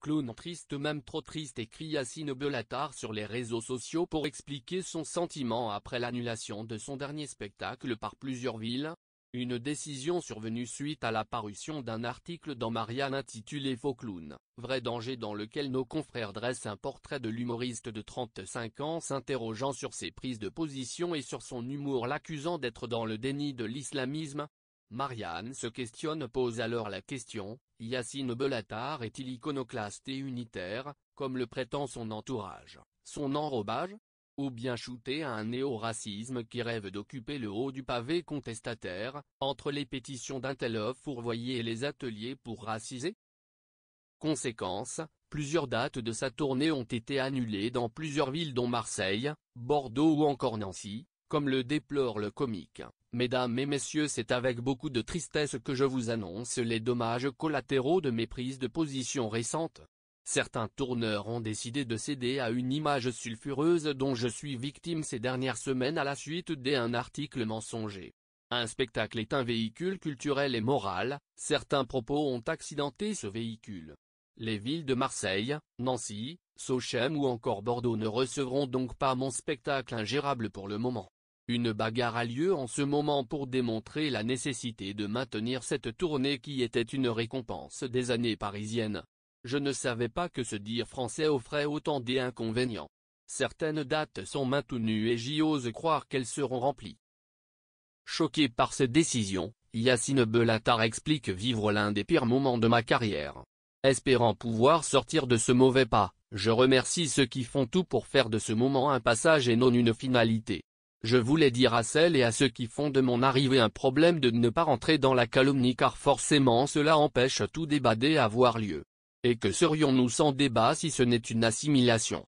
Clown triste, même trop triste, écrit Yacine Bellatar sur les réseaux sociaux pour expliquer son sentiment après l'annulation de son dernier spectacle par plusieurs villes. Une décision survenue suite à la parution d'un article dans Marianne intitulé Faux Clown, vrai danger, dans lequel nos confrères dressent un portrait de l'humoriste de 35 ans s'interrogeant sur ses prises de position et sur son humour, l'accusant d'être dans le déni de l'islamisme. Marianne se questionne, pose alors la question: Yacine Bellatar est-il iconoclaste et unitaire, comme le prétend son entourage, son enrobage? Ou bien shooté à un néo-racisme qui rêve d'occuper le haut du pavé contestataire, entre les pétitions d'Intelov fourvoyé et les ateliers pour raciser? Conséquence, plusieurs dates de sa tournée ont été annulées dans plusieurs villes dont Marseille, Bordeaux ou encore Nancy, comme le déplore le comique. Mesdames et messieurs, c'est avec beaucoup de tristesse que je vous annonce les dommages collatéraux de mes prises de position récentes. Certains tourneurs ont décidé de céder à une image sulfureuse dont je suis victime ces dernières semaines à la suite d'un article mensonger. Un spectacle est un véhicule culturel et moral, certains propos ont accidenté ce véhicule. Les villes de Marseille, Nancy, Sochem ou encore Bordeaux ne recevront donc pas mon spectacle ingérable pour le moment. Une bagarre a lieu en ce moment pour démontrer la nécessité de maintenir cette tournée qui était une récompense des années parisiennes. Je ne savais pas que se dire français offrait autant d'inconvénients. Certaines dates sont maintenues et j'ose croire qu'elles seront remplies. Choqué par cette décision, Yacine Bellatar explique vivre l'un des pires moments de ma carrière. Espérant pouvoir sortir de ce mauvais pas, je remercie ceux qui font tout pour faire de ce moment un passage et non une finalité. Je voulais dire à celles et à ceux qui font de mon arrivée un problème de ne pas rentrer dans la calomnie, car forcément cela empêche tout débat d'avoir lieu. Et que serions-nous sans débat si ce n'est une assimilation?